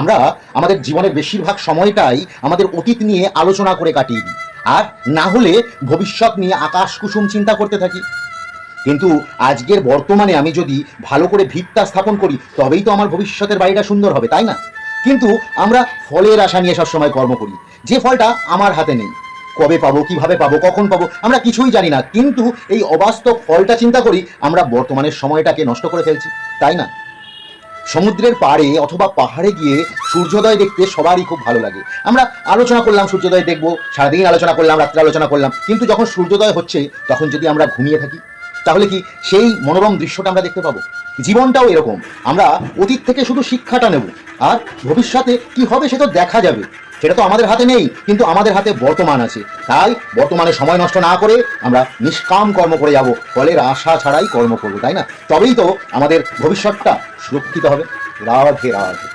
আমরা আমাদের জীবনের বেশিরভাগ সময়টাই আমাদের অতীত নিয়ে আলোচনা করে কাটিয়ে দিই, আর না হলে ভবিষ্যৎ নিয়ে আকাশ কুসুম চিন্তা করতে থাকি। কিন্তু আজকের বর্তমানে আমি যদি ভালো করে ভিতটা স্থাপন করি, তবেই তো আমার ভবিষ্যতের বাড়িটা সুন্দর হবে, তাই না? কিন্তু আমরা ফলের আশা নিয়ে সবসময় কর্ম করি, যে ফলটা আমার হাতে নেই। কবে পাবো, কিভাবে পাবো, কখন পাবো, আমরা কিছুই জানি না। কিন্তু এই অবাস্তব ফলটা চিন্তা করি আমরা বর্তমানের সময়টাকে নষ্ট করে ফেলছি, তাই না? সমুদ্রের পাড়ে অথবা পাহাড়ে গিয়ে সূর্যোদয় দেখতে সবারই খুব ভালো লাগে। আমরা আলোচনা করলাম সূর্যোদয় দেখবো, সারাদিন আলোচনা করলাম, রাত্রে আলোচনা করলাম, কিন্তু যখন সূর্যোদয় হচ্ছে তখন যদি আমরা ঘুমিয়ে থাকি, তাহলে কি সেই মনোরম দৃশ্যটা আমরা দেখতে পাবো? জীবনটাও এরকম, আমরা অতীত থেকে শুধু শিক্ষাটা নেব, আর ভবিষ্যতে কি হবে সেটা দেখা যাবে। সেটা তো আমাদের হাতে নেই, কিন্তু আমাদের হাতে বর্তমান আছে। তাই বর্তমানে সময় নষ্ট না করে আমরা নিষ্কাম কর্ম করে যাব, ফলের আশা ছাড়াই কর্ম করবো, তাই না? তবেই তো আমাদের ভবিষ্যৎটা সুরক্ষিত হবে। রাধে রাধে।